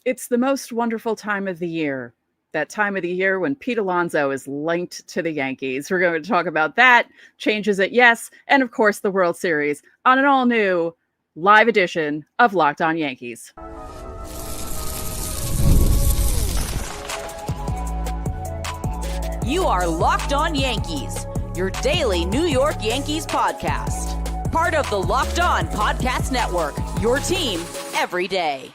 It's the most wonderful time of the year. That time of the year when Pete Alonso is linked to the Yankees. We're going to talk about that, changes at yes, and of course the World Series on an all-new live edition of Locked On Yankees. You are Locked On Yankees, your daily New York Yankees podcast. Part of the Locked On Podcast Network, your team every day.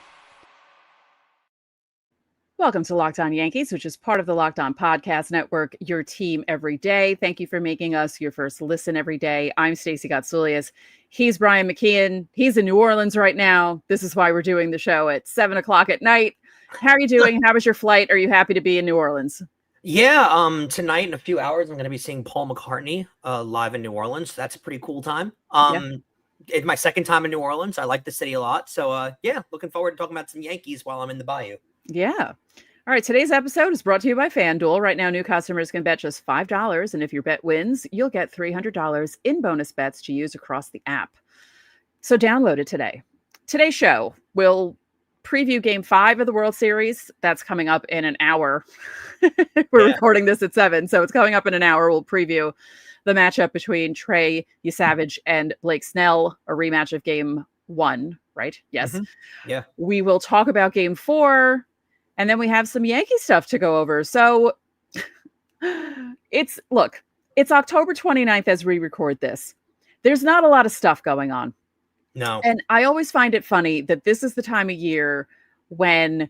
Welcome to Locked On Yankees, which is part of the Locked On Podcast Network, your team every day. Thank you for making us your first listen every day. I'm Stacey Gotsulias. He's Brian McKeon. He's in New Orleans right now. This is why we're doing the show at 7 o'clock at night. How are you doing? How was your flight? Are you happy to be in New Orleans? Yeah, tonight in a few hours, I'm going to be seeing Paul McCartney live in New Orleans. That's a pretty cool time. It's my second time in New Orleans. I like the city a lot. So, looking forward to talking about some Yankees while I'm in the Bayou. Yeah. All right. Today's episode is brought to you by FanDuel. Right now, new customers can bet just $5. And if your bet wins, you'll get $300 in bonus bets to use across the app. So download it today. Today's show will preview Game 5 of the World Series. That's coming up in an hour. We're recording this at 7, so it's coming up in an hour. We'll preview the matchup between Trey Savage and Blake Snell, a rematch of Game 1, right? Yes. Mm-hmm. Yeah. We will talk about Game 4, and then we have some Yankee stuff to go over. So it's October 29th as we record this. There's not a lot of stuff going on. No. And I always find it funny that this is the time of year when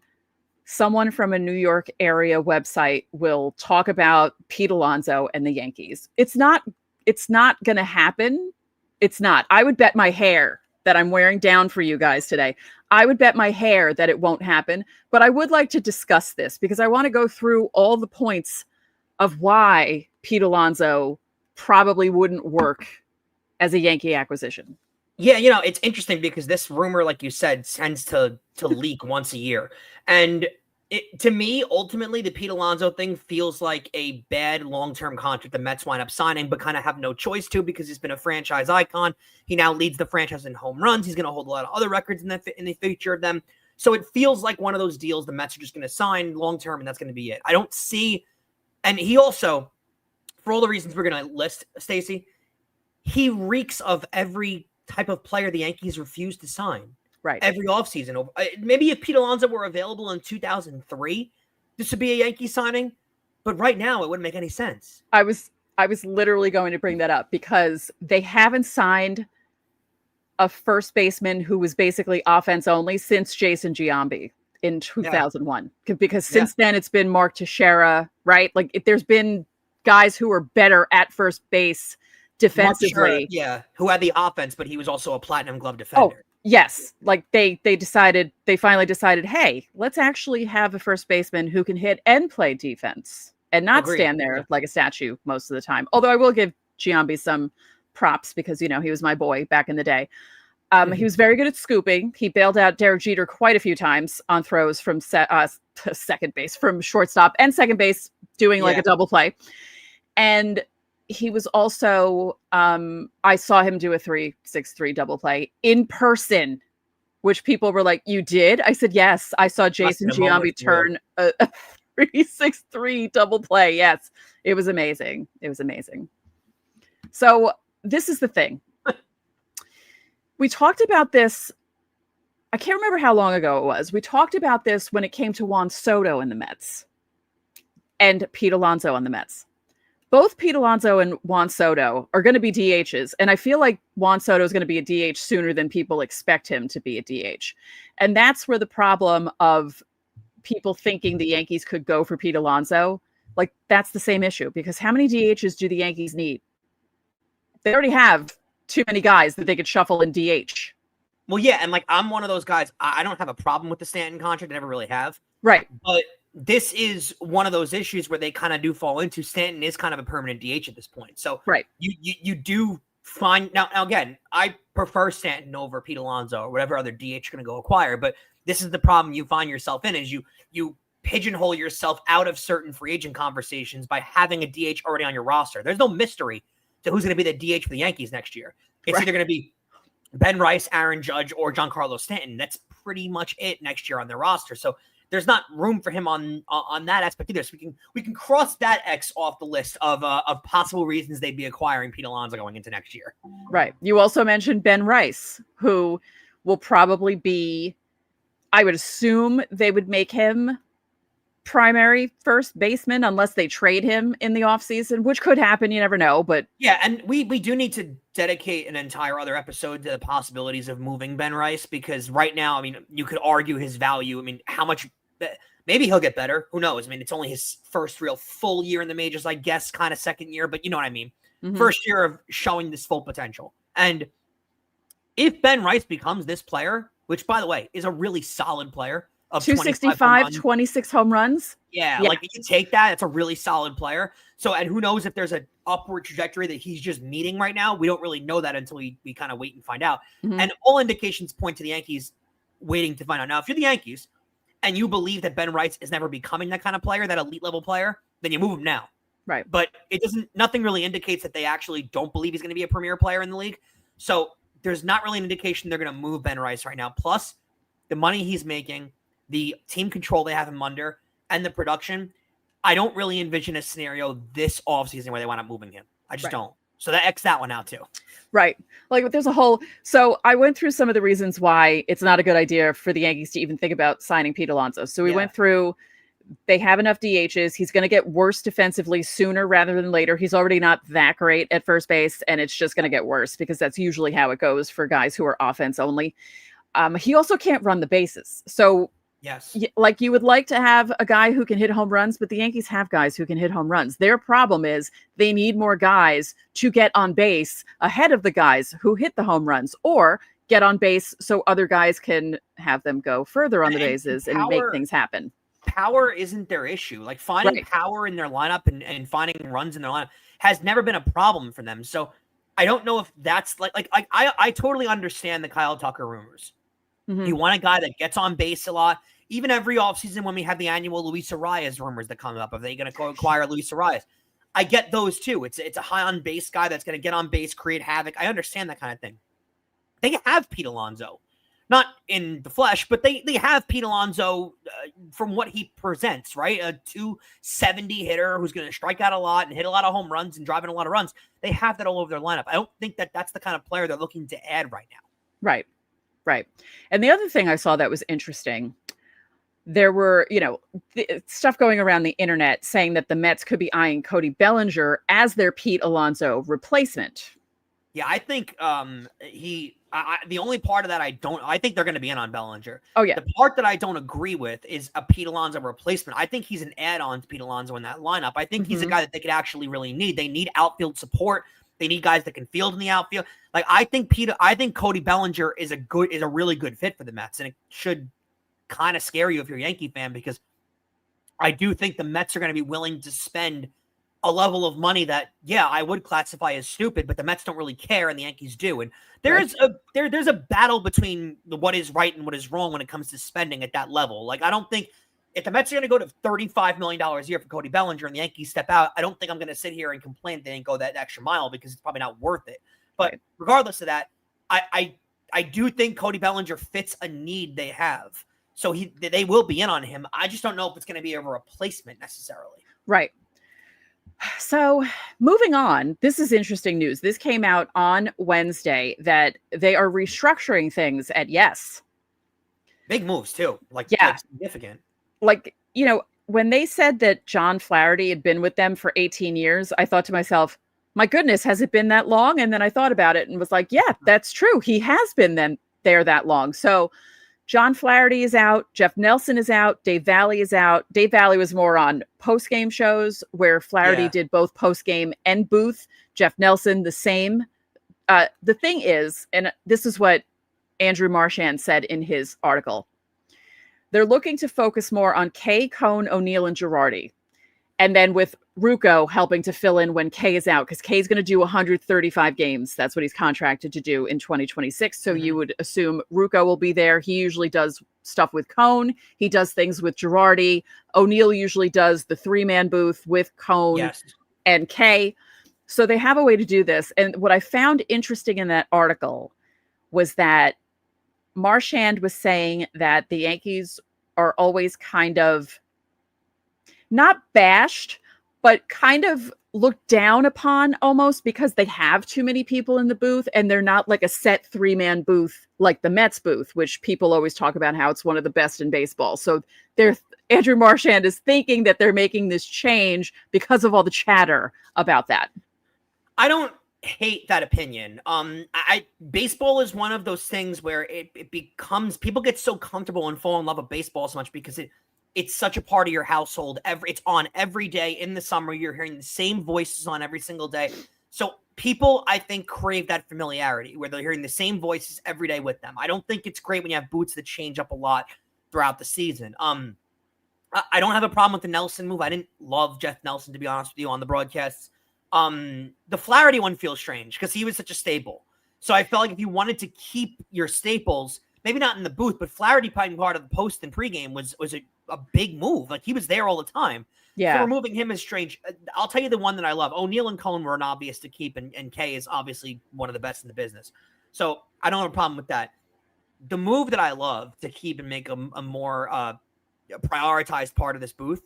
someone from a New York area website will talk about Pete Alonso and the Yankees. It's not going to happen. It's not. I would bet my hair that I'm wearing down for you guys today. I would bet my hair that it won't happen, but I would like to discuss this because I want to go through all the points of why Pete Alonso probably wouldn't work as a Yankee acquisition. Yeah, it's interesting because this rumor, like you said, tends to leak once a year. And to me, ultimately, the Pete Alonso thing feels like a bad long-term contract the Mets wind up signing, but kind of have no choice to because he's been a franchise icon. He now leads the franchise in home runs. He's going to hold a lot of other records in the future of them. So it feels like one of those deals the Mets are just going to sign long-term, and that's going to be it. I don't see – and he also, for all the reasons we're going to list, Stacey, he reeks of every type of player the Yankees refuse to sign. Right. Every offseason. Maybe if Pete Alonso were available in 2003, this would be a Yankee signing. But right now, it wouldn't make any sense. I was literally going to bring that up because they haven't signed a first baseman who was basically offense only since Jason Giambi in 2001. Yeah. Because since then, it's been Mark Teixeira, right? Like, there's been guys who are better at first base defensively. Who had the offense, but he was also a platinum glove defender. Oh, yes. Like they finally decided, hey, let's actually have a first baseman who can hit and play defense and not stand there like a statue most of the time. Although I will give Giambi some props because, he was my boy back in the day. He was very good at scooping. He bailed out Derek Jeter quite a few times on throws from second base, from shortstop and second base, doing like a double play. And he was also, I saw him do a 3-6-3 double play in person, which people were like, you did? I said, yes. I saw Jason Giambi turn a 3-6-3 double play. Yes. It was amazing. It was amazing. So this is the thing. We talked about this. I can't remember how long ago it was. We talked about this when it came to Juan Soto and the Mets and Pete Alonso on the Mets. Both Pete Alonso and Juan Soto are going to be DHs, and I feel like Juan Soto is going to be a DH sooner than people expect him to be a DH. And that's where the problem of people thinking the Yankees could go for Pete Alonso, like that's the same issue, because how many DHs do the Yankees need? They already have too many guys that they could shuffle in DH. Well, yeah, and like I'm one of those guys. I don't have a problem with the Stanton contract. I never really have. Right. But this is one of those issues where they kind of do fall into. Stanton is kind of a permanent DH at this point. So right. You do find now again, I prefer Stanton over Pete Alonso or whatever other DH you're going to go acquire. But this is the problem you find yourself in, is you pigeonhole yourself out of certain free agent conversations by having a DH already on your roster. There's no mystery to who's going to be the DH for the Yankees next year. It's either going to be Ben Rice, Aaron Judge, or Giancarlo Stanton. That's pretty much it next year on their roster. So there's not room for him on that aspect either. So we can cross that X off the list of possible reasons they'd be acquiring Pete Alonso going into next year. Right. You also mentioned Ben Rice, who will probably be, I would assume they would make him primary first baseman unless they trade him in the offseason, which could happen. You never know. But yeah, and we do need to dedicate an entire other episode to the possibilities of moving Ben Rice, because right now, I mean, you could argue his value. I mean, how much, maybe he'll get better. Who knows? I mean, it's only his first real full year in the majors, I guess, kind of second year, but you know what I mean? Mm-hmm. First year of showing this full potential. And if Ben Rice becomes this player, which by the way, is a really solid player, of 265, 26 home runs. Yeah, like you take that, it's a really solid player. So, and who knows if there's an upward trajectory that he's just meeting right now. We don't really know that until we kind of wait and find out. Mm-hmm. And all indications point to the Yankees waiting to find out. Now, if you're the Yankees and you believe that Ben Rice is never becoming that kind of player, that elite level player, then you move him now. Right. But nothing really indicates that they actually don't believe he's going to be a premier player in the league. So there's not really an indication they're going to move Ben Rice right now. Plus the money he's making, the team control they have him under, and the production, I don't really envision a scenario this offseason where they wind up moving him. I just don't. So that X that one out too. Right. Like there's a whole, so I went through some of the reasons why it's not a good idea for the Yankees to even think about signing Pete Alonso. So we went through, they have enough DHs. He's going to get worse defensively sooner rather than later. He's already not that great at first base, and it's just going to get worse because that's usually how it goes for guys who are offense only. He also can't run the bases. So yes, like you would like to have a guy who can hit home runs, but the Yankees have guys who can hit home runs. Their problem is they need more guys to get on base ahead of the guys who hit the home runs, or get on base so other guys can have them go further on the bases and make things happen. Power isn't their issue. Like finding power in their lineup and finding runs in their lineup has never been a problem for them. So I don't know if that's I totally understand the Kyle Tucker rumors. Mm-hmm. You want a guy that gets on base a lot. Even every offseason when we have the annual Luis Arias rumors that come up, are they going to go acquire Luis Arias? I get those too. It's a high on base guy that's going to get on base, create havoc. I understand that kind of thing. They have Pete Alonso, not in the flesh, but they have Pete Alonso from what he presents, right? A 270 hitter who's going to strike out a lot and hit a lot of home runs and drive in a lot of runs. They have that all over their lineup. I don't think that that's the kind of player they're looking to add right now. Right. Right. And the other thing I saw that was interesting, there were, stuff going around the internet saying that the Mets could be eyeing Cody Bellinger as their Pete Alonso replacement. Yeah, I think the only part of that I think they're going to be in on Bellinger. Oh, yeah. The part that I don't agree with is a Pete Alonso replacement. I think he's an add-on to Pete Alonso in that lineup. I think he's a guy that they could actually really need. They need outfield support. They need guys that can field in the outfield. Like I think Cody Bellinger is a really good fit for the Mets, and it should kind of scare you if you're a Yankee fan, because I do think the Mets are going to be willing to spend a level of money that, I would classify as stupid, but the Mets don't really care and the Yankees do. And there's a battle between what is right and what is wrong when it comes to spending at that level. Like I don't think if the Mets are going to go to $35 million a year for Cody Bellinger and the Yankees step out, I don't think I'm going to sit here and complain that they didn't go that extra mile, because it's probably not worth it. But regardless of that, I do think Cody Bellinger fits a need they have. So they will be in on him. I just don't know if it's going to be a replacement necessarily. Right. So moving on, this is interesting news. This came out on Wednesday that they are restructuring things at Yes. Big moves too. Like significant. Like, when they said that John Flaherty had been with them for 18 years, I thought to myself, my goodness, has it been that long? And then I thought about it and was like, yeah, that's true. He has been there that long. So John Flaherty is out. Jeff Nelson is out. Dave Valle is out. Dave Valle was more on post-game shows, where Flaherty did both post-game and booth. Jeff Nelson, the same. The thing is, and this is what Andrew Marchand said in his article, they're looking to focus more on Kay, Cone, O'Neill, and Girardi. And then with Ruocco helping to fill in when Kay is out, because Kay's going to do 135 games. That's what he's contracted to do in 2026. So you would assume Ruocco will be there. He usually does stuff with Cone. He does things with Girardi. O'Neill usually does the 3-man booth with Cone and Kay. So they have a way to do this. And what I found interesting in that article was that Marchand was saying that the Yankees are always kind of not bashed, but kind of looked down upon almost because they have too many people in the booth and they're not like a set 3-man booth like the Mets booth, which people always talk about how it's one of the best in baseball. So Andrew Marchand is thinking that they're making this change because of all the chatter about that. I don't hate that opinion. Baseball is one of those things where it becomes, people get so comfortable and fall in love with baseball so much because it's such a part of your household. It's on every day. In the summer, you're hearing the same voices on every single day. So people, I think, crave that familiarity where they're hearing the same voices every day with them. I don't think it's great when you have boots that change up a lot throughout the season. I don't have a problem with the Nelson move. I didn't love Jeff Nelson, to be honest with you, on the broadcasts. The Flaherty one feels strange because he was such a staple. So I felt like if you wanted to keep your staples, maybe not in the booth, but Flaherty playing part of the post and pregame was a big move. Like he was there all the time. Yeah. So removing him is strange. I'll tell you the one that I love. O'Neill and Cohn were an obvious to keep, and Kay is obviously one of the best in the business. So I don't have a problem with that. The move that I love to keep and make a more prioritized part of this booth,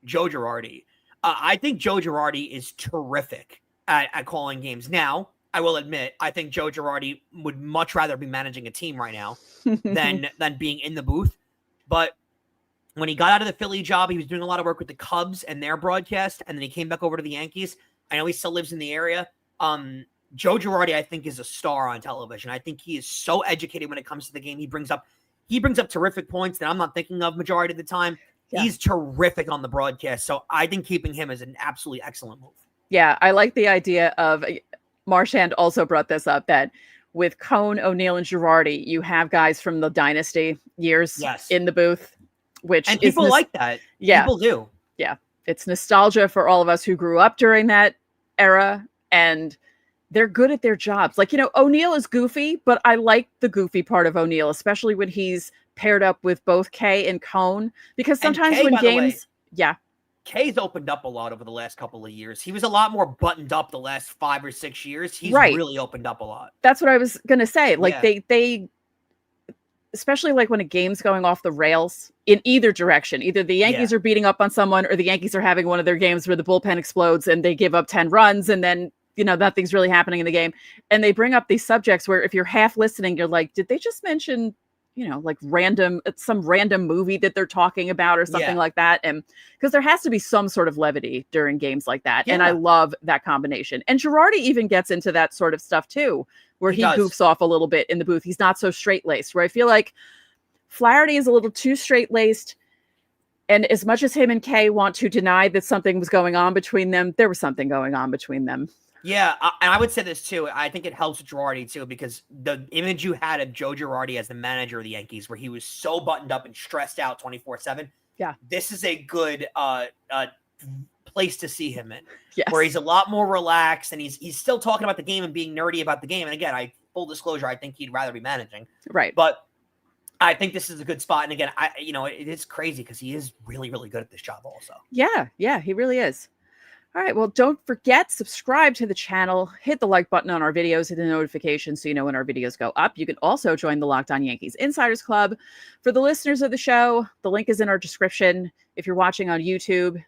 Joe Girardi. I think Joe Girardi is terrific at calling games. Now, I will admit, I think Joe Girardi would much rather be managing a team right now than being in the booth. But when he got out of the Philly job, he was doing a lot of work with the Cubs and their broadcast, and then he came back over to the Yankees. I know he still lives in the area. Joe Girardi, I think, is a star on television. I think he is so educated when it comes to the game. He brings up terrific points that I'm not thinking of majority of the time. Yeah. He's terrific on the broadcast. So I think keeping him is an absolutely excellent move. Yeah, I like the idea of Marchand also brought this up that with Cohn, O'Neill, and Girardi, you have guys from the dynasty years in the booth, and people like that. Yeah, people do. Yeah, it's nostalgia for all of us who grew up during that era, and they're good at their jobs. Like, O'Neill is goofy, but I like the goofy part of O'Neill, especially when he's paired up with both Kay and Cohn, because sometimes Kay, when games, Kay's opened up a lot over the last couple of years. He was a lot more buttoned up the last 5 or 6 years. He's really opened up a lot. That's what I was going to say. Like they, especially like when a game's going off the rails in either direction, either the Yankees are beating up on someone or the Yankees are having one of their games where the bullpen explodes and they give up 10 runs and then, nothing's really happening in the game. And they bring up these subjects where if you're half listening, you're like, did they just mention, like some random movie that they're talking about or something like that. And because there has to be some sort of levity during games like that. Yeah. And I love that combination. And Girardi even gets into that sort of stuff too, where he goofs off a little bit in the booth. He's not so straight laced, where I feel like Flaherty is a little too straight laced. And as much as him and Kay want to deny that something was going on between them, there was something going on between them. Yeah, and I would say this too. I think it helps Girardi too, because the image you had of Joe Girardi as the manager of the Yankees, where he was so buttoned up and stressed out 24/7. Yeah, this is a good place to see him in, where he's a lot more relaxed and he's still talking about the game and being nerdy about the game. And again, full disclosure, I think he'd rather be managing, right? But I think this is a good spot. And again, it is crazy because he is really, really good at this job also. Yeah, he really is. All right, well, don't forget, subscribe to the channel, hit the like button on our videos, hit the notifications so you know when our videos go up. You can also join the Locked On Yankees Insiders Club. For the listeners of the show, the link is in our description. If you're watching on YouTube,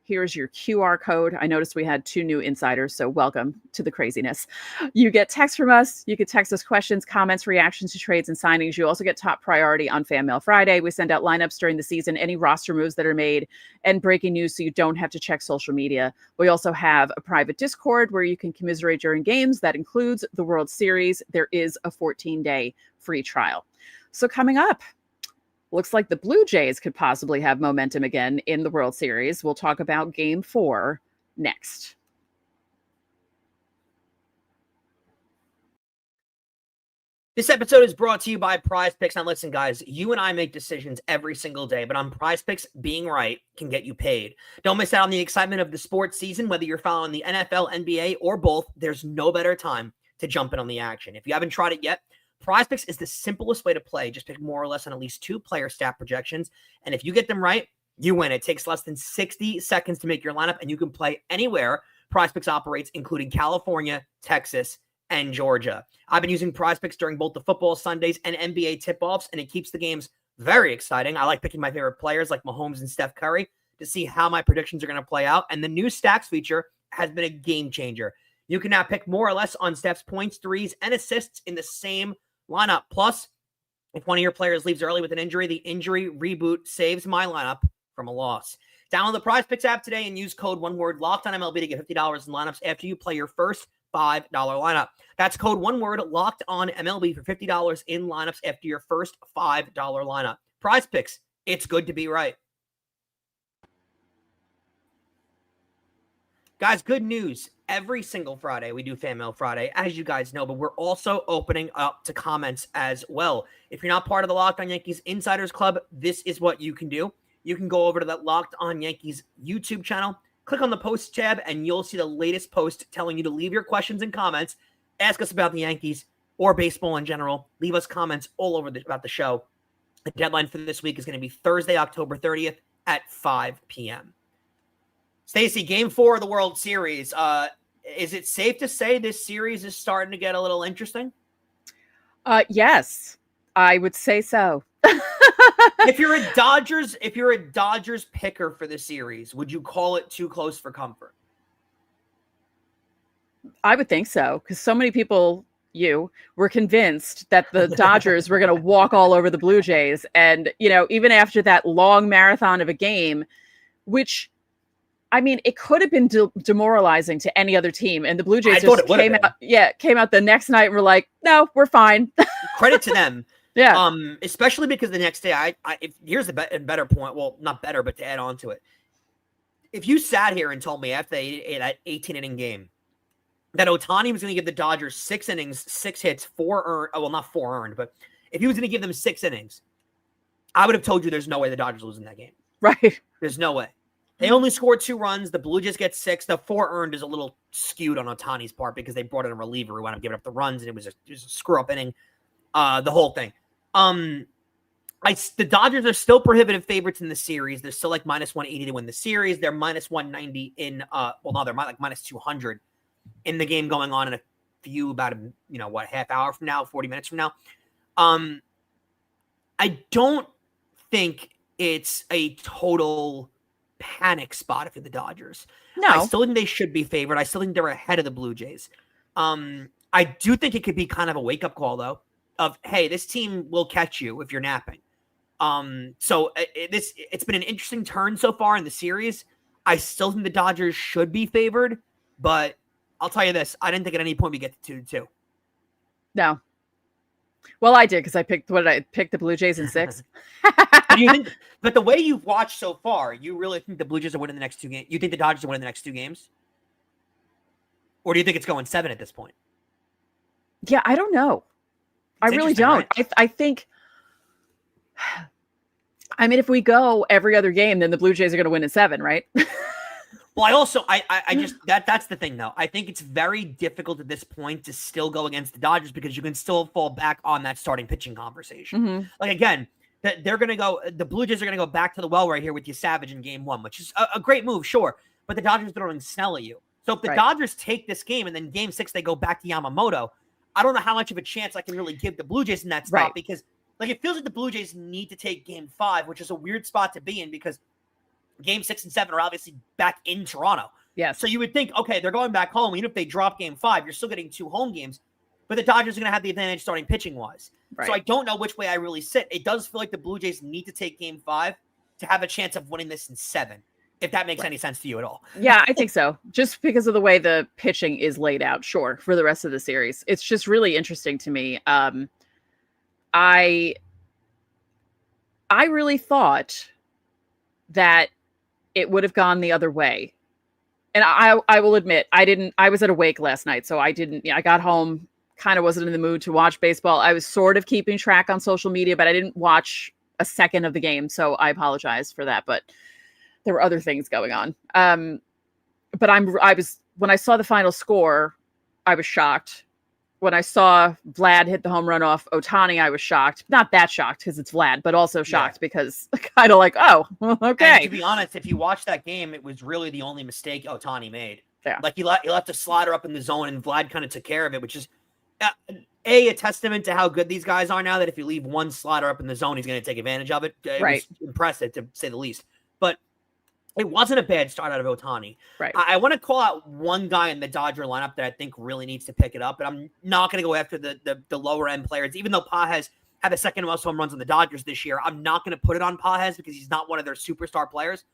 here's your QR code. I noticed we had 2 new insiders, so welcome to the craziness. You get text from us. You can text us questions, comments, reactions to trades and signings. You also get top priority on Fan Mail Friday. We send out lineups during the season, any roster moves that are made, and breaking news so you don't have to check social media. We also have a private Discord where you can commiserate during games. That includes the World Series. There is a 14-day free trial. So coming up, looks like the Blue Jays could possibly have momentum again in the World Series. We'll talk about Game 4 next. This episode is brought to you by PrizePicks. Now listen, guys, you and I make decisions every single day, but on PrizePicks, being right can get you paid. Don't miss out on the excitement of the sports season. Whether you're following the NFL, NBA, or both, there's no better time to jump in on the action. If you haven't tried it yet, PrizePicks is the simplest way to play. Just pick more or less on at least 2 player stat projections. And if you get them right, you win. It takes less than 60 seconds to make your lineup, and you can play anywhere PrizePicks operates, including California, Texas, and Georgia. I've been using PrizePicks during both the football Sundays and NBA tip-offs, and it keeps the games very exciting. I like picking my favorite players like Mahomes and Steph Curry to see how my predictions are going to play out. And the new stacks feature has been a game changer. You can now pick more or less on Steph's points, threes, and assists in the same lineup. Plus, if one of your players leaves early with an injury, the injury reboot saves my lineup from a loss. Download the PrizePicks app today and use code LOCKEDONMLB to get $50 in lineups after you play your first $5 lineup. That's code LOCKEDONMLB for $50 in lineups after your first $5 lineup. PrizePicks, it's good to be right. Guys, good news. Every single Friday, we do Fan Mail Friday, as you guys know, but we're also opening up to comments as well. If you're not part of the Locked On Yankees Insiders Club, this is what you can do. You can go over to that Locked On Yankees YouTube channel, click on the post tab, and you'll see the latest post telling you to leave your questions and comments, ask us about the Yankees or baseball in general. Leave us comments all over about the show. The deadline for this week is going to be Thursday, October 30th at 5 p.m. Stacey, Game 4 of the World Series. Is it safe to say this series is starting to get a little interesting? Yes, I would say so. If you're a Dodgers picker for the series, would you call it too close for comfort? I would think so, because so many people, were convinced that the Dodgers were going to walk all over the Blue Jays. And, even after that long marathon of a game, which, I mean, it could have been demoralizing to any other team. And the Blue Jays just came out the next night and were like, no, we're fine. Credit to them. Yeah. Especially because the next day, here's a better point. Well, not better, but to add on to it. If you sat here and told me after that 18-inning game that Ohtani was going to give the Dodgers 6 innings, 6 hits, 4 earned, well, not 4 earned, but if he was going to give them 6 innings, I would have told you there's no way the Dodgers lose in that game. Right. There's no way. They only scored 2 runs. The Blue Jays get 6. The 4 earned is a little skewed on Ohtani's part because they brought in a reliever who wound up giving up the runs, and it was a screw-up inning, the whole thing. The Dodgers are still prohibitive favorites in the series. They're still like minus 180 to win the series. They're minus 190 in, they're like minus 200 in the game going on in a few, about half hour from now, 40 minutes from now. I don't think it's a total panic spot for the Dodgers. No. I still think they should be favored. I still think they're ahead of the Blue Jays. I do think it could be kind of a wake-up call, though, of, hey, this team will catch you if you're napping. So it's been an interesting turn so far in the series. I still think the Dodgers should be favored, but I'll tell you this. I didn't think at any point we get to 2-2. No. Well, I did, because I picked the Blue Jays in 6. But the way you've watched so far, you really think the Blue Jays are winning the next 2 games? You think the Dodgers are winning the next 2 games? Or do you think it's going 7 at this point? Yeah, I don't know. I really don't. Right? I think, if we go every other game, then the Blue Jays are going to win in 7, right? Well, I just that's the thing, though. I think it's very difficult at this point to still go against the Dodgers because you can still fall back on that starting pitching conversation. Mm-hmm. Like, again, the Blue Jays are going to go back to the well right here with you Savage in game 1, which is a great move, sure. But the Dodgers are throwing Snell at you. So if the Dodgers take this game and then game 6, they go back to Yamamoto, I don't know how much of a chance I can really give the Blue Jays in that spot because it feels like the Blue Jays need to take game 5, which is a weird spot to be in because game 6 and 7 are obviously back in Toronto. Yeah. So you would think, okay, they're going back home. Even if they drop game 5, you're still getting 2 home games. But the Dodgers are going to have the advantage starting pitching-wise. Right. So I don't know which way I really sit. It does feel like the Blue Jays need to take game 5 to have a chance of winning this in 7, if that makes any sense to you at all. Yeah, I think so. Just because of the way the pitching is laid out, sure, for the rest of the series. It's just really interesting to me. I really thought that it would have gone the other way. And I will admit, I was at a wake last night, so I got home, kind of wasn't in the mood to watch baseball. I was sort of keeping track on social media, but I didn't watch a second of the game, so I apologize for that, but there were other things going on. But when I saw the final score, I was shocked. When I saw Vlad hit the home run off Ohtani, I was shocked. Not that shocked because it's Vlad, but also shocked because kind of like, oh, okay. And to be honest, if you watch that game, it was really the only mistake Ohtani made. Yeah. Like he left a slider up in the zone and Vlad kind of took care of it, which is A testament to how good these guys are now, that if you leave one slider up in the zone, he's going to take advantage of it. It was impressive, to say the least. But it wasn't a bad start out of Ohtani. Right. I want to call out one guy in the Dodger lineup that I think really needs to pick it up, but I'm not going to go after the lower end players. Even though Pages had the second most home runs on the Dodgers this year, I'm not going to put it on Pages because he's not one of their superstar players.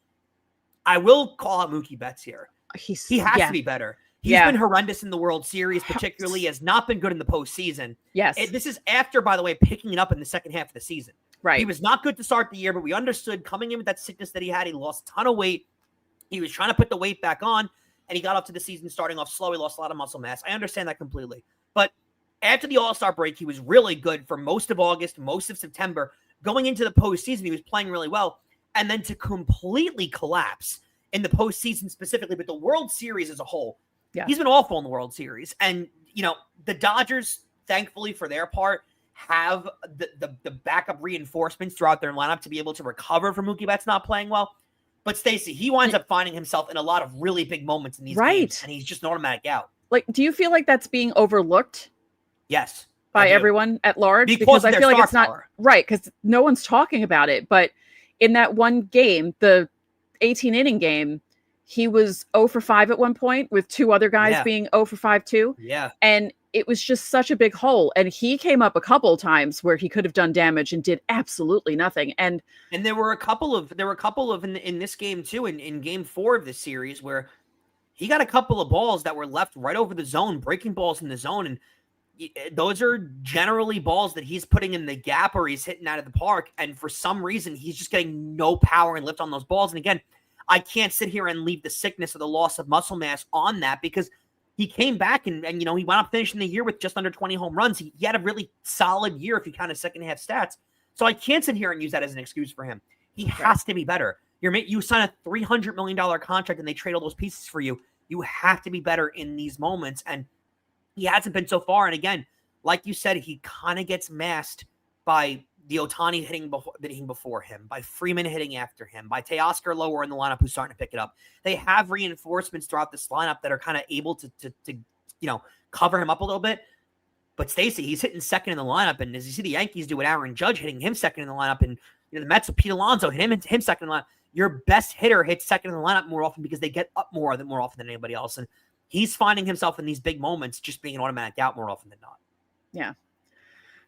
I will call out Mookie Betts here. He has to be better. He's been horrendous in the World Series, particularly has not been good in the postseason. Yes. This is after, by the way, picking it up in the second half of the season. Right. He was not good to start the year, but we understood coming in with that sickness that he had. He lost a ton of weight. He was trying to put the weight back on, and he got up to the season starting off slow. He lost a lot of muscle mass. I understand that completely. But after the All-Star break, he was really good for most of August, most of September. Going into the postseason, he was playing really well. And then to completely collapse in the postseason specifically, but the World Series as a whole, he's been awful in the World Series. And, the Dodgers, thankfully for their part, have the backup reinforcements throughout their lineup to be able to recover from Mookie Betts not playing well. But Stacey, he winds up finding himself in a lot of really big moments in these games, and he's just an automatic out. Like, do you feel like that's being overlooked? Yes. By everyone at large? Because I feel like it's not right, because no one's talking about it. But in that one game, the 18-inning game, he was 0 for 5 at one point, with two other guys being 0 for 5 too. Yeah. And it was just such a big hole. And he came up a couple of times where he could have done damage and did absolutely nothing. And there were a couple of in this game too, in game 4 of this series, where he got a couple of balls that were left right over the zone, breaking balls in the zone. And those are generally balls that he's putting in the gap or he's hitting out of the park. And for some reason, he's just getting no power and lift on those balls. And again, I can't sit here and leave the sickness or the loss of muscle mass on that, because he came back and he wound up finishing the year with just under 20 home runs. He had a really solid year if you count his second half stats. So I can't sit here and use that as an excuse for him. He has to be better. You sign a $300 million contract and they trade all those pieces for you. You have to be better in these moments. And he hasn't been so far. And again, like you said, he kind of gets masked by the Ohtani hitting before him, by Freeman hitting after him, by Teoscar lower in the lineup who's starting to pick it up. They have reinforcements throughout this lineup that are kind of able to cover him up a little bit. But Stacey, he's hitting second in the lineup, and as you see the Yankees do with Aaron Judge hitting him second in the lineup, and the Mets with Pete Alonso hit him second in the lineup. Your best hitter hits second in the lineup more often because they get up more often than anybody else. And he's finding himself in these big moments just being an automatic out more often than not. Yeah.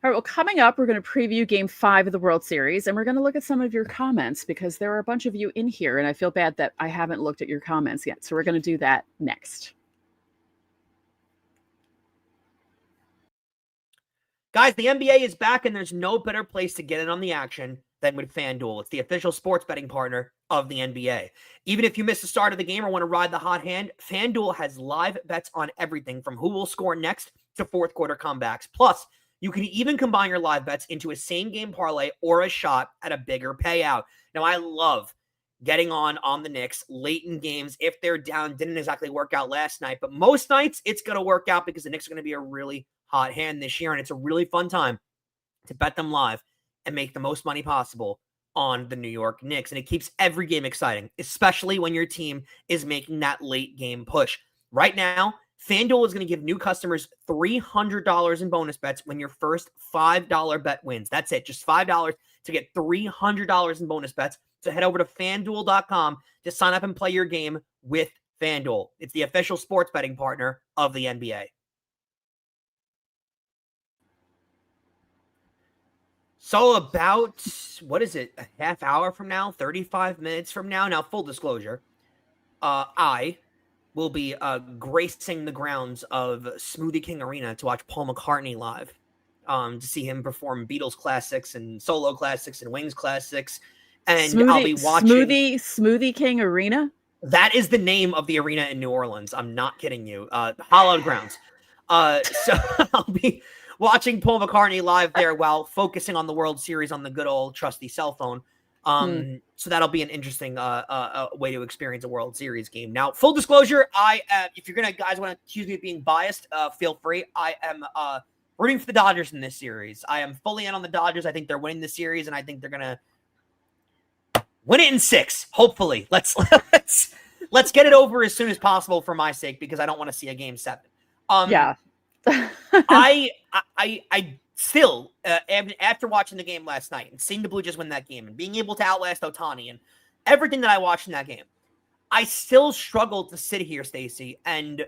All right, well, coming up, we're going to preview Game 5 of the World Series, and we're going to look at some of your comments because there are a bunch of you in here, and I feel bad that I haven't looked at your comments yet. So we're going to do that next. Guys, the NBA is back, and there's no better place to get in on the action than with FanDuel. It's the official sports betting partner of the NBA. Even if you miss the start of the game or want to ride the hot hand, FanDuel has live bets on everything from who will score next to fourth quarter comebacks. Plus, you can even combine your live bets into a same-game parlay or a shot at a bigger payout. Now, I love getting on the Knicks late in games if they're down. Didn't exactly work out last night, but most nights it's going to work out because the Knicks are going to be a really hot hand this year, and it's a really fun time to bet them live and make the most money possible on the New York Knicks. And it keeps every game exciting, especially when your team is making that late game push. Right now, FanDuel is going to give new customers $300 in bonus bets when your first $5 bet wins. That's it, just $5 to get $300 in bonus bets. So head over to FanDuel.com to sign up and play your game with FanDuel. It's the official sports betting partner of the NBA. So about, what is it, a half hour from now, 35 minutes from now? Now, full disclosure, I will be gracing the grounds of Smoothie King Arena to watch Paul McCartney live, to see him perform Beatles classics and solo classics and Wings classics. And I'll be watching Smoothie King Arena. That is the name of the arena in New Orleans. I'm not kidding you. Hallowed grounds. So I'll be watching Paul McCartney live there while focusing on the World Series on the good old trusty cell phone. So that'll be an interesting way to experience a World Series game. Now, full disclosure, if you're guys want to accuse me of being biased, feel free. I am rooting for the Dodgers in this series. I am fully in on the Dodgers. I think they're winning the series, and I think they're gonna win it in 6. Hopefully, let's get it over as soon as possible for my sake, because I don't want to see a game 7. Yeah. I still, after watching the game last night and seeing the Blue Jays win that game and being able to outlast Ohtani and everything that I watched in that game, I still struggle to sit here, Stacey, and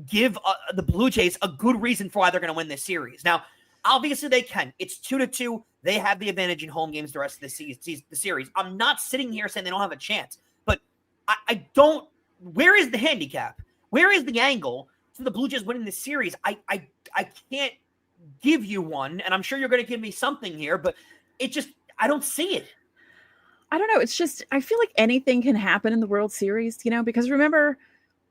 give the Blue Jays a good reason for why they're going to win this series. Now, obviously they can. It's 2-2. They have the advantage in home games the rest of the series. I'm not sitting here saying they don't have a chance, but I don't. Where is the handicap? Where is the angle to the Blue Jays winning this series? I can't give you one, and I'm sure you're going to give me something here, but I don't see it. I don't know. It's just, I feel like anything can happen in the World Series, because remember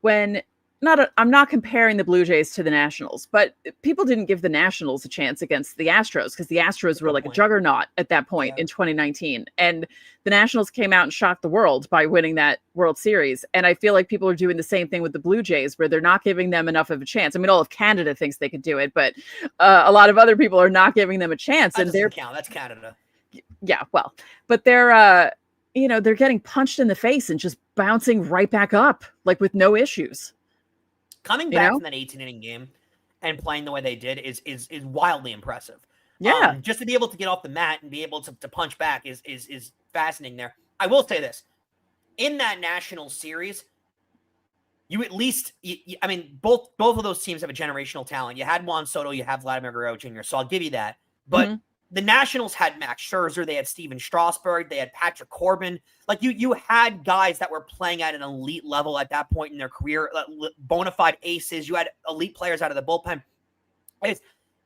when I'm not comparing the Blue Jays to the Nationals, but people didn't give the Nationals a chance against the Astros because the Astros were like a juggernaut at that point in 2019. And the Nationals came out and shocked the world by winning that World Series. And I feel like people are doing the same thing with the Blue Jays, where they're not giving them enough of a chance. I mean, all of Canada thinks they could do it, but a lot of other people are not giving them a chance. That doesn't count. That's Canada. Yeah, well, but they're, they're getting punched in the face and just bouncing right back up, like with no issues. Coming back from that 18-inning game and playing the way they did is wildly impressive. Yeah. Just to be able to get off the mat and be able to punch back is fascinating there. I will say this. In that national series, you at least, I mean, both of those teams have a generational talent. You had Juan Soto, you have Vladimir Guerrero Jr., so I'll give you that. But the Nationals had Max Scherzer, they had Steven Strasburg, they had Patrick Corbin. Like you had guys that were playing at an elite level at that point in their career, bona fide aces. You had elite players out of the bullpen.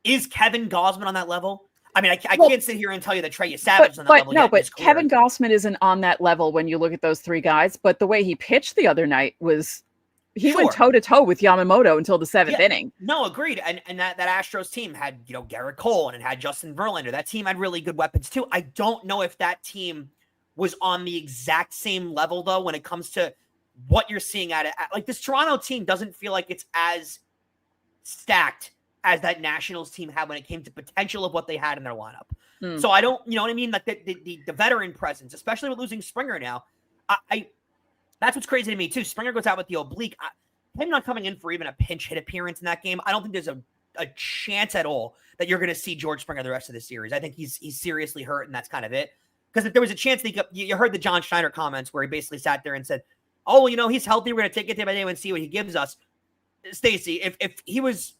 Is Kevin Gausman on that level? I mean, I can't sit here and tell you that Trey Savage is on that level. No, but Kevin Gausman isn't on that level when you look at those three guys. But the way he pitched the other night was he went toe-to-toe with Yamamoto until the seventh inning. No, agreed. And that Astros team had, Garrett Cole and it had Justin Verlander. That team had really good weapons too. I don't know if that team was on the exact same level, though, when it comes to what you're seeing at it. Like, this Toronto team doesn't feel like it's as stacked as that Nationals team had when it came to potential of what they had in their lineup. So I don't, you know what I mean? Like the veteran presence, especially with losing Springer now, that's what's crazy to me too. Springer goes out with the oblique. Him not coming in for even a pinch hit appearance in that game, I don't think there's a chance at all that you're going to see George Springer the rest of the series. I think he's seriously hurt, and that's kind of it. Because if there was a chance, you heard the John Schneider comments where he basically sat there and said, "Oh, well, he's healthy. We're going to take it day by day and see what he gives us." Stacey, if he was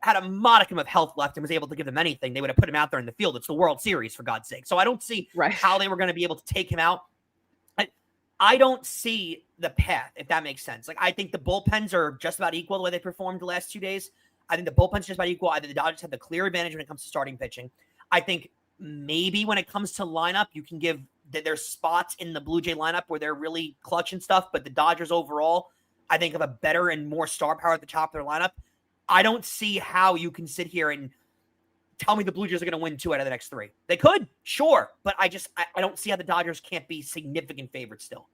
had a modicum of health left and was able to give them anything, they would have put him out there in the field. It's the World Series, for God's sake. So I don't see how they were going to be able to take him out. I don't see the path, if that makes sense. Like, I think the bullpens are just about equal the way they performed the last 2 days. I think the bullpen's just about equal. I think the Dodgers have the clear advantage when it comes to starting pitching. I think maybe when it comes to lineup, you can give that there's spots in the Blue Jay lineup where they're really clutch and stuff, but the Dodgers overall, I think, have a better and more star power at the top of their lineup. I don't see how you can sit here and tell me the Blue Jays are going to win 2 out of the next 3. They could, sure, but I don't see how the Dodgers can't be significant favorites still.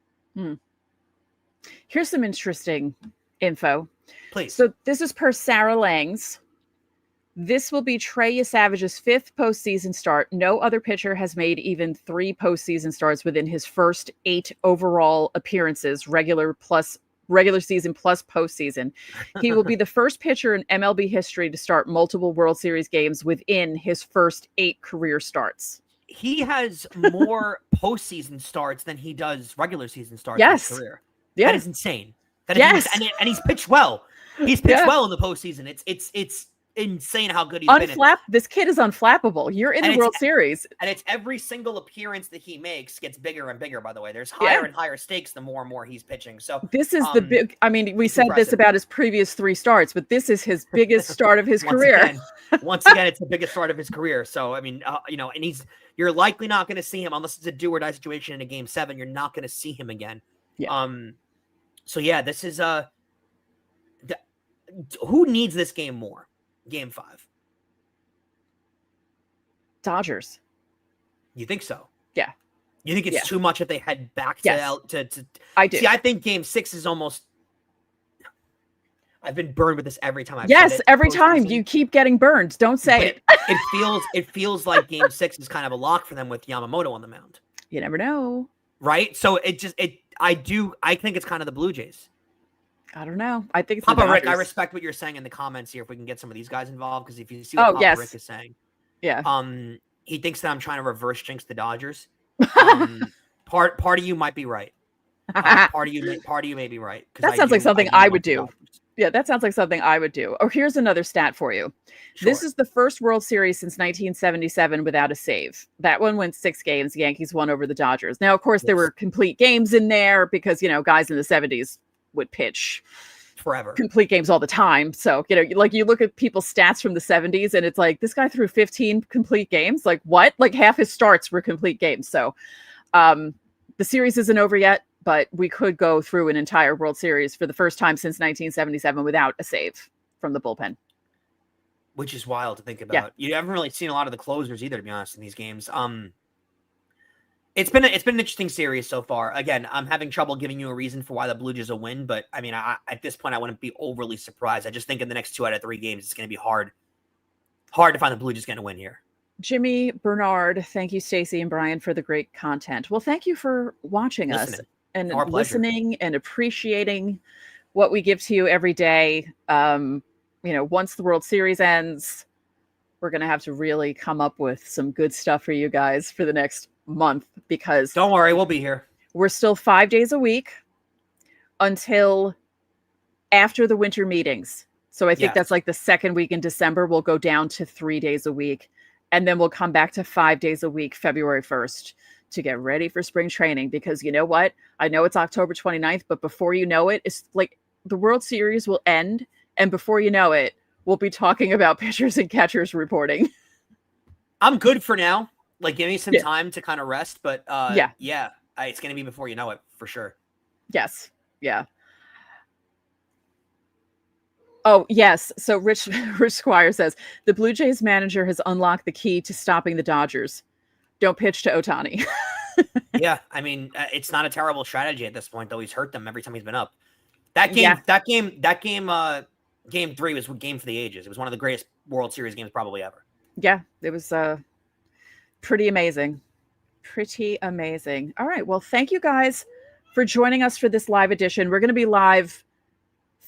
Here's some interesting info. Please. So this is per Sarah Langs. This will be Trey Savage's 5th postseason start. No other pitcher has made even 3 postseason starts within his first 8 overall appearances, regular season plus postseason. He will be the first pitcher in MLB history to start multiple World Series games within his first 8 career starts. He has more postseason starts than he does regular season starts in his career. Yeah. That is insane. And he's pitched well. He's pitched well in the postseason. It's insane how good he's been. This kid is unflappable. You're in the World Series. And it's every single appearance that he makes gets bigger and bigger, by the way. There's higher and higher stakes the more and more he's pitching. So this is the big, I mean, we said this about his previous 3 starts, but this is his biggest start of his career. Once again, it's the biggest start of his career. So, I mean, and you're likely not going to see him unless it's a do or die situation in a game 7. You're not going to see him again. Yeah. So yeah, this is who needs this game more? Game 5. Dodgers. You think so? Yeah. You think it's too much if they head back to I do. See, I think game 6 is almost. I've been burned with this every time I've said it. Every time season. you keep getting burned. Don't say it. It feels like game 6 is kind of a lock for them with Yamamoto on the mound. You never know. Right? So I think it's kind of the Blue Jays. I don't know. I think it's Papa the Rick. I Dodgers. respect what you're saying in the comments here. If we can get some of these guys involved, because if you see what Papa Rick is saying, he thinks that I'm trying to reverse jinx the Dodgers. Part of you might be right. Part of you may be right. That sounds like something I would do. Yeah, that sounds like something I would do. Oh, here's another stat for you. Sure. This is the first World Series since 1977 without a save. That one went 6 games. The Yankees won over the Dodgers. Now, of course, there were complete games in there because, guys in the 70s would pitch forever complete games all the time. So, like you look at people's stats from the 70s and it's like, this guy threw 15 complete games. Like what? Like half his starts were complete games. So the series isn't over yet, but we could go through an entire World Series for the first time since 1977 without a save from the bullpen. Which is wild to think about. Yeah. You haven't really seen a lot of the closers either, to be honest, in these games. It's been an interesting series so far. Again, I'm having trouble giving you a reason for why the Blue Jays will win, but I mean, at this point, I wouldn't be overly surprised. I just think in the next 2 out of 3 games, it's going to be hard to find the Blue Jays going to win here. Jimmy, Bernard, thank you, Stacey and Brian, for the great content. Well, thank you for watching us and listening and appreciating what we give to you every day. Once the World Series ends, we're going to have to really come up with some good stuff for you guys for the next month, because don't worry, we'll be here. We're still 5 days a week until after the winter meetings. So I think that's like the second week in December, we'll go down to 3 days a week. And then we'll come back to 5 days a week, February 1st, to get ready for spring training. Because you know what? I know it's October 29th, but before you know it, it's like the World Series will end. And before you know it, we'll be talking about pitchers and catchers reporting. I'm good for now. Like, give me some time to kind of rest. But it's going to be before you know it, for sure. Yes. Yeah. Oh, yes. So Rich Squire says, the Blue Jays manager has unlocked the key to stopping the Dodgers. Don't pitch to Ohtani. Yeah. I mean, it's not a terrible strategy at this point, though. He's hurt them every time he's been up. Game 3 was a game for the ages. It was one of the greatest World Series games probably ever. Yeah, it was pretty amazing. Pretty amazing. All right. Well, thank you guys for joining us for this live edition. We're going to be live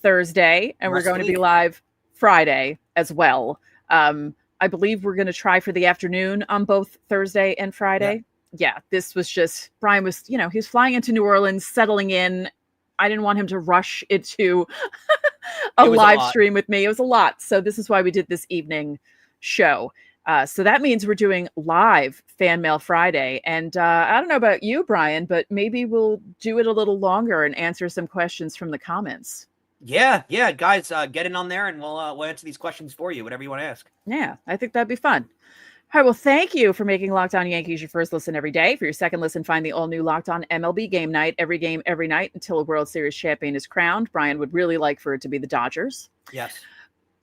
Thursday, and we're going to be live Friday as well. I believe we're going to try for the afternoon on both Thursday and Friday. Yeah, this was just, Brian was, he was flying into New Orleans, settling in. I didn't want him to rush into a live stream with me. It was a lot. So this is why we did this evening show. So that means we're doing live Fan Mail Friday. And I don't know about you, Brian, but maybe we'll do it a little longer and answer some questions from the comments. Yeah, guys, get in on there and we'll answer these questions for you, whatever you want to ask. Yeah, I think that'd be fun. All right, well, thank you for making Locked On Yankees your first listen every day. For your second listen, find the all-new Locked On MLB Game Night, every game, every night until a World Series champion is crowned. Brian would really like for it to be the Dodgers. Yes.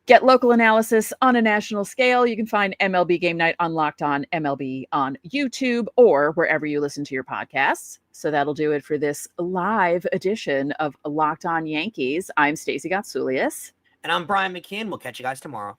Get local analysis on a national scale. You can find MLB Game Night on Locked On MLB on YouTube or wherever you listen to your podcasts. So that'll do it for this live edition of Locked On Yankees. I'm Stacey Gotsulias. And I'm Brian McKeon. We'll catch you guys tomorrow.